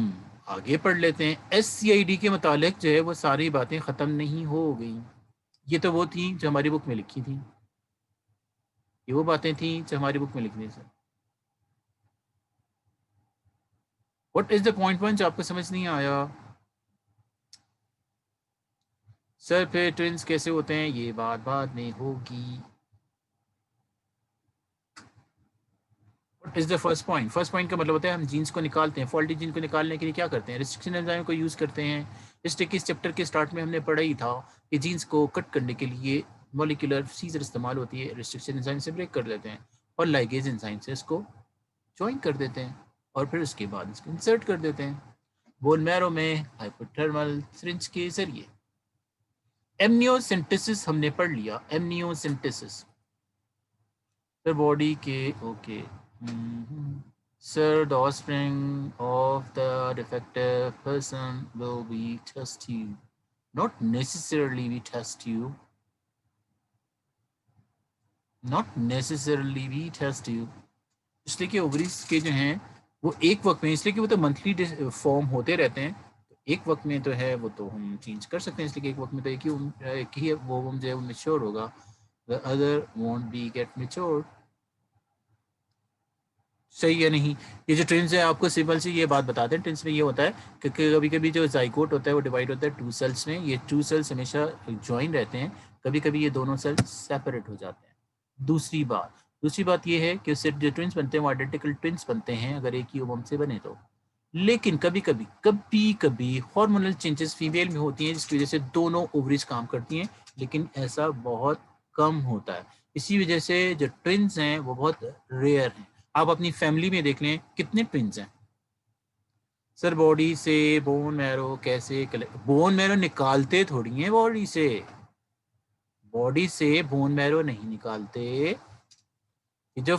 आगे पढ़ लेते हैं। SCID के मुतालिक जो है वो सारी बातें ख़त्म नहीं हो गई। ये तो वो थी जो हमारी बुक में लिखी थी, ये वो बातें थी जो हमारी बुक में लिखी थी। Sir what is the point one जो आपको समझ नहीं आया? सर फिर ट्विंस कैसे होते हैं ये बात बाद में होगी। What is the first point? First point का मतलब होता है हम जीन्स को निकालते हैं। फॉल्टी जीन को निकालने के लिए क्या करते हैं? रिस्ट्रिक्शन एंजाइम को यूज़ करते हैं। इस चैप्टर के स्टार्ट में हमने पढ़ा ही था कि जीन्स को कट करने के लिए मॉलिक्यूलर सीजर इस्तेमाल होती है, रिस्ट्रिक्शन एंजाइम से ब्रेक कर लेते हैं, और लाइगेज एंजाइम से इसको ज्वाइन कर देते हैं और फिर उसके बाद इसको इंसर्ट कर देते हैं बोन मैरो में हाइपोथर्मल सिरिंज के जरिए। एमनियोसेंटेसिस हमने पढ़ लिया। एमनियोसेंटेसिस फिर बॉडी के okay sir the offspring of the defective person will be test you, not necessarily we test you, not necessarily we test you, इसलिए कि ओवरीज के जो हैं वो एक वक्त में, इसलिए कि वो तो मंथली फॉर्म होते रहते हैं, तो एक वक्त में तो है वो तो हम चेंज कर सकते हैं, इसलिए कि एक वक्त में तो एक ही वो जो है वो मेच्योर होगा, the other won't be get mature. सही है नहीं? ये जो ट्विंस है आपको सिंपल सी ये बात बताते हैं, ट्विंस में ये होता है कि कभी कभी जो जाइगोट होता है वो डिवाइड होता है टू सेल्स में, ये टू सेल्स हमेशा ज्वाइन रहते हैं, कभी कभी ये दोनों सेल्स सेपरेट हो जाते हैं। दूसरी बात ये है कि उससे जो ट्विंस बनते हैं वो आइडेंटिकल ट्विंस बनते हैं अगर एक ही ओवम से बने तो, लेकिन कभी कभी हार्मोनल चेंजेस फीमेल में होती हैं जिसकी वजह से दोनों ओवरीज काम करती हैं, लेकिन ऐसा बहुत कम होता है। इसी वजह से जो ट्विंस हैं वो बहुत रेयर हैं। आप अपनी फैमिली में देख लें कितने ट्विंस हैं। सर बॉडी से बोन मैरो कैसे बोन मैरो निकालते थोड़ी हैं बॉडी से, बॉडी से बोन मैरो नहीं निकालते। ये जो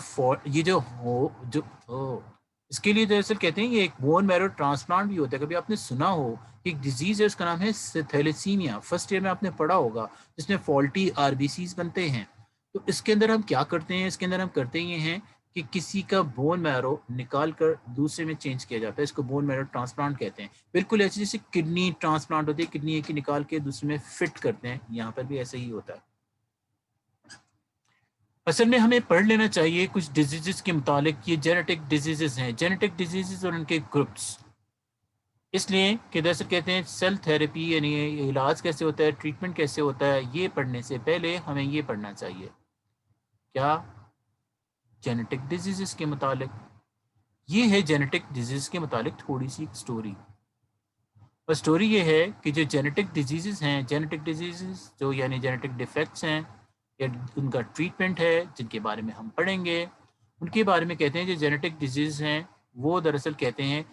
हो जो हो इसके लिए दरअसल कहते हैं ये एक बोन मैरो ट्रांसप्लांट भी होता है। कभी आपने सुना हो एक डिजीज है उसका नाम है थैलेसीमिया, फर्स्ट ईयर में आपने पढ़ा होगा, जिसमें फॉल्टी आरबीसीज बनते हैं। तो इसके अंदर हम क्या करते हैं, इसके अंदर हम करते ये हैं कि किसी का बोन मैरो निकाल कर दूसरे में चेंज किया जाता है, इसको बोन मैरो ट्रांसप्लांट कहते हैं। बिल्कुल ऐसे जैसे किडनी ट्रांसप्लांट होती है, किडनी एक ही निकाल के दूसरे में फिट करते हैं, यहाँ पर भी ऐसा ही होता है। असल में हमें पढ़ लेना चाहिए कुछ डिजीजेस के मुतालिक, ये जेनेटिक डिजीजेस हैं, जेनेटिक डिजीजेस और उनके ग्रुप्स। इसलिए कि दरअसल कहते हैं सेल थेरेपी यानी इलाज कैसे होता है, ट्रीटमेंट कैसे होता है, ये पढ़ने से पहले हमें ये पढ़ना चाहिए क्या, जेनेटिक डिजीजेस के मुतालिक। ये है जेनेटिक डिजीज के मुतालिक थोड़ी सी स्टोरी। और स्टोरी ये है कि जो जेनेटिक डिजीजेस हैं, जेनेटिक डिजीजेस जो यानी जेनेटिक डिफेक्ट्स हैं या उनका ट्रीटमेंट है जिनके बारे में हम पढ़ेंगे, उनके बारे में कहते हैं जो जेनेटिक डिजीज हैं वो दरअसल कहते हैं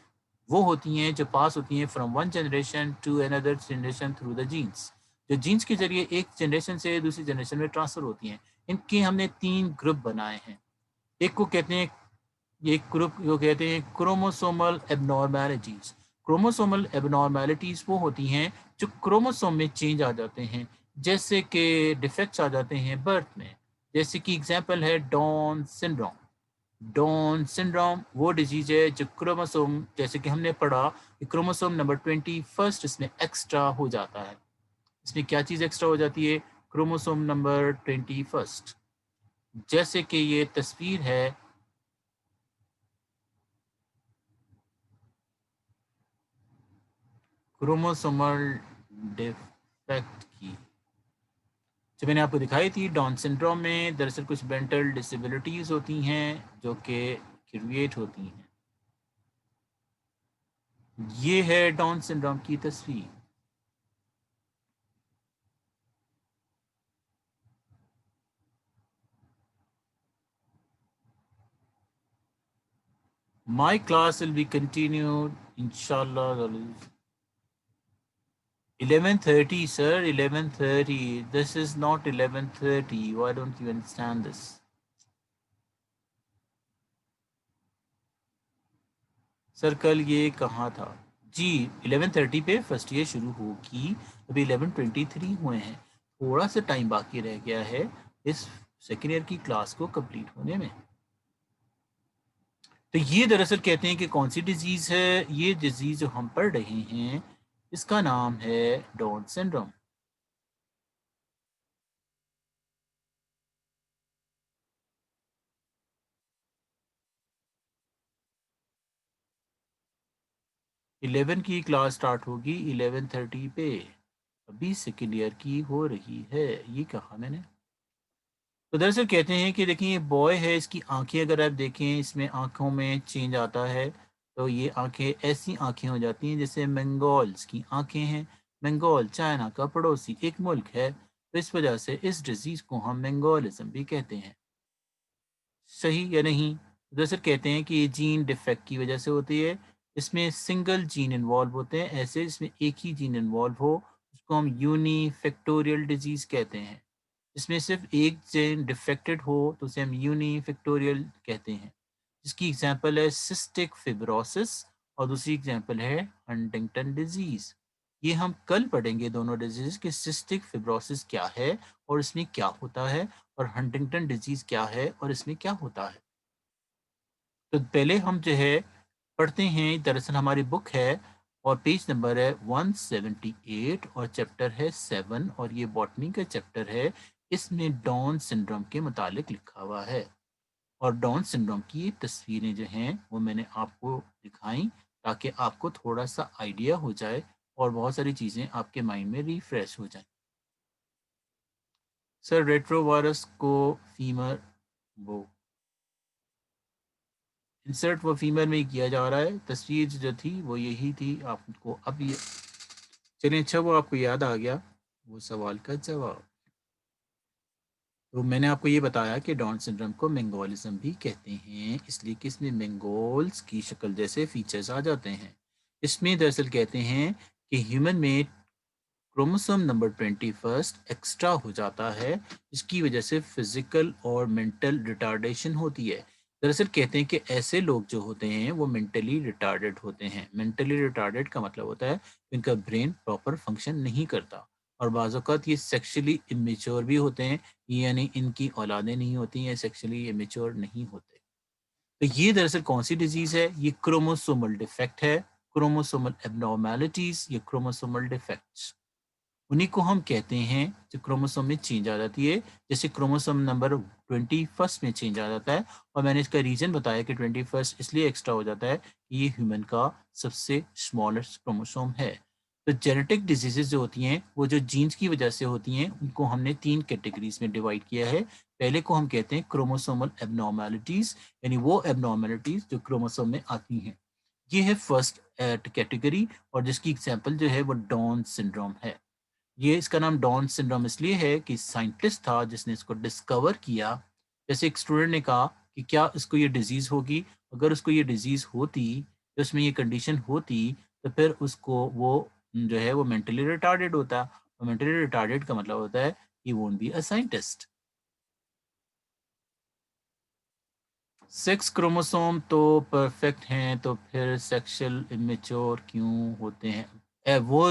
वो होती हैं जो पास होती हैं from one generation to another generation through the genes, जो जीन्स के जरिए एक जनरेशन से दूसरी जनरेशन में ट्रांसफर होती हैं। इनके हमने 3 ग्रुप बनाए हैं। एक को कहते हैं, ये ग्रुप को कहते हैं क्रोमोसोमल एबनॉर्मेलिटीज। क्रोमोसोमल एबनॉर्मेलिटीज वो होती हैं जो क्रोमोसोम में चेंज आ जाते हैं, जैसे कि डिफेक्ट्स आ जाते हैं बर्थ में, जैसे कि एग्जांपल है डाउन सिंड्रोम। डाउन सिंड्रोम वो डिजीज है जो क्रोमोसोम, जैसे कि हमने पढ़ा कि क्रोमोसोम नंबर 21 इसमें एक्स्ट्रा हो जाता है। इसमें क्या चीज़ एक्स्ट्रा हो जाती है, क्रोमोसोम नंबर 21। जैसे कि ये तस्वीर है क्रोमोसोमल डिफेक्ट की, जो मैंने आपको दिखाई थी। डाउन सिंड्रोम में दरअसल कुछ मेंटल डिसेबिलिटीज होती हैं जो कि क्रिएट होती हैं। ये है डाउन सिंड्रोम की तस्वीर। My class will be continued inshallah 11:30 sir, 11:30. This is not 11:30. Why don't you understand this? Sir कल ये कहाँ था जी, 11:30 पे फर्स्ट ईयर शुरू होगी, अभी 11:23 हुए हैं, थोड़ा सा टाइम बाकी रह गया है इस सेकेंड ईयर की क्लास को कंप्लीट होने में। तो ये दरअसल कहते हैं कि कौन सी डिजीज़ है, ये डिजीज़ जो हम पढ़ रहे हैं इसका नाम है डाउन सिंड्रोम। इलेवन की क्लास स्टार्ट होगी 11:30 पे, अभी सेकेंड ईयर की हो रही है, ये कहा मैंने। तो दरअसल कहते हैं कि देखिए ये बॉय है, इसकी आंखें अगर आप देखें इसमें आंखों में चेंज आता है, तो ये आंखें ऐसी आंखें हो जाती हैं जैसे मंगोल्स की आंखें हैं। मंगोल चाइना का पड़ोसी एक मुल्क है, तो इस वजह से इस डिजीज़ को हम मंगोलिज्म भी कहते हैं। सही या नहीं? दरअसल कहते हैं कि ये जीन डिफेक्ट की वजह से होती है। इसमें सिंगल जीन इन्वॉल्व होते हैं, ऐसे इसमें एक ही जीन इन्वॉल्व हो उसको हम यूनिफैक्टोरियल डिजीज कहते हैं। इसमें सिर्फ एक जीन डिफेक्टेड हो तो उसे हम यूनिफैक्टोरियल कहते हैं। जिसकी एग्जांपल है सिस्टिक फिब्रोसिस और दूसरी एग्जांपल है हंटिंगटन डिजीज। ये हम कल पढ़ेंगे दोनों डिजीज कि सिस्टिक फिब्रोसिस क्या है और इसमें क्या होता है, और हंटिंगटन डिजीज क्या है और इसमें क्या होता है। तो पहले हम जो है पढ़ते हैं, दरअसल हमारी बुक है और पेज नंबर है 178 और चैप्टर है 7 और ये बॉटनी का चैप्टर है। इसमें डाउन सिंड्रोम के मुतालिक लिखा हुआ है और डाउन सिंड्रोम की तस्वीरें जो हैं वो मैंने आपको दिखाई ताकि आपको थोड़ा सा आइडिया हो जाए और बहुत सारी चीज़ें आपके माइंड में रिफ्रेश हो जाएं। सर रेट्रोवायरस को फीमर वो इंसर्ट वो फीमेल में ही किया जा रहा है। तस्वीर जो थी वो यही थी, आपको अब ये चलिए अच्छा वो आपको याद आ गया वो सवाल का जवाब। तो मैंने आपको ये बताया कि डाउन सिंड्रोम को मेंगोलिज्म भी कहते हैं, इसलिए कि इसमें मेंगोल्स की शक्ल जैसे फीचर्स आ जाते हैं। इसमें दरअसल कहते हैं कि ह्यूमन में क्रोमोसोम नंबर 21 एक्स्ट्रा हो जाता है, इसकी वजह से फिजिकल और मेंटल रिटार्डेशन होती है। दरअसल कहते हैं कि ऐसे लोग जो होते हैं वो मेंटली रिटार्डेड होते हैं। मेंटली रिटार्डेड का मतलब होता है इनका ब्रेन प्रॉपर फंक्शन नहीं करता, और बाज़ औक़ात ये सेक्सुअली इमेच्योर भी होते हैं, यानी इनकी औलादें नहीं होती हैं, सेक्सुअली इमेच्योर नहीं होते। तो ये दरअसल कौन सी डिजीज़ है? ये क्रोमोसोमल डिफेक्ट है, क्रोमोसोमल एब्नॉर्मैलिटीज़, ये क्रोमोसोमल डिफेक्ट्स। उन्हीं को हम कहते हैं जो क्रोमोसोम में चेंज आ जाती है। जैसे क्रोमोसोम नंबर 21 में चेंज आ जाता है, और मैंने इसका रीज़न बताया कि 21 इसलिए एक्स्ट्रा हो जाता है कि ये ह्यूमन का सबसे स्मॉलेस्ट क्रोमोसोम है। तो जेनेटिक डिजीज़ेज़ जो होती हैं वो जो जीन्स की वजह से होती हैं उनको हमने 3 कैटेगरीज़ में डिवाइड किया है। पहले को हम कहते हैं क्रोमोसोमल एब्नॉर्मैलिटीज़, यानी वो एब्नॉर्मैलिटीज़ जो क्रोमोसोम में आती हैं। ये है फर्स्ट कैटेगरी, और जिसकी एग्ज़ाम्पल जो है वो डाउन सिंड्रोम है। ये इसका नाम डाउन सिंड्रोम इसलिए है कि साइंटिस्ट था जिसने इसको डिस्कवर किया। जैसे एक स्टूडेंट ने कहा कि क्या इसको ये डिजीज़ होगी? अगर उसको ये डिजीज़ होती, तो उसमें ये कंडीशन होती, तो फिर उसको वो जो है वो मेंटली रिटार्डेड होता, और मेंटली रिटार्डेड का मतलब होता है he won't be a scientist. Sex chromosome तो परफेक्ट हैं, तो फिर सेक्सुअल इमेच्योर क्यों होते हैं? वो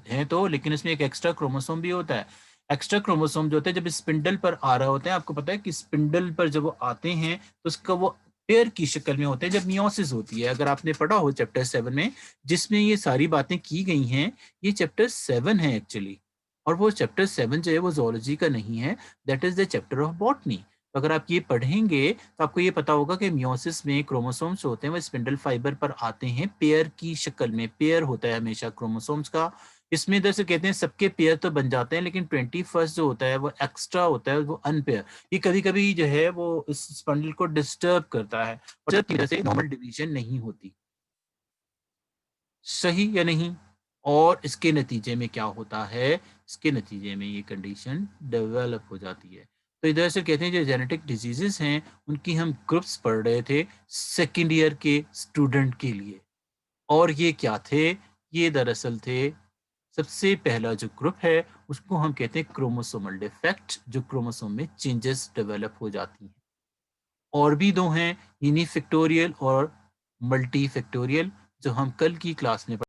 हैं तो, लेकिन इसमें एक एक्स्ट्रा क्रोमोसोम भी होता है। एक्स्ट्रा क्रोमोसोम जो होता है जब स्पिंडल पर आ रहा होता है, आपको पता है कि स्पिंडल पर जब वो आते हैं तो उसका वो पेयर की शक्ल में होते हैं जब मियोसिस होती है। अगर आपने पढ़ा हो चैप्टर 7 में जिसमें ये सारी बातें की गई हैं, ये चैप्टर 7 है एक्चुअली। और वो चैप्टर 7 जो है वो ज़ूलॉजी का नहीं है, that is the chapter of botany. तो अगर आप ये पढ़ेंगे तो आपको ये पता होगा कि मियोसिस में क्रोमोसोम्स होते हैं वो स्पिंडल फाइबर पर आते हैं पेयर की शक्ल में। पेयर होता है हमेशा क्रोमोसोम्स का। इसमें इधर से कहते हैं सबके पेयर तो बन जाते हैं, लेकिन 21 जो होता है वो एक्स्ट्रा होता है, वो अनपेयर। ये कभी-कभी जो है वो इस स्पंडल को डिस्टर्ब करता है और जिसकी वजह से नॉर्मल डिवीजन नहीं होती। सही या नहीं? और इसके नतीजे में क्या होता है? इसके नतीजे में ये कंडीशन डेवलप हो जाती है। तो इधर से कहते हैं जो जेनेटिक डिजीज़ेज़ हैं, उनकी हम ग्रुप्स पढ़ रहे थे सेकंड ईयर के स्टूडेंट के लिए। और ये क्या थे? ये दरअसल थे, सबसे पहला जो ग्रुप है, उसको हम कहते हैं क्रोमोसोमल डिफेक्ट, जो क्रोमोसोम में चेंजेस डेवलप हो जाती हैं। और भी 2 हैं, यूनिफैक्टोरियल और मल्टीफैक्टोरियल, जो हम कल की क्लास में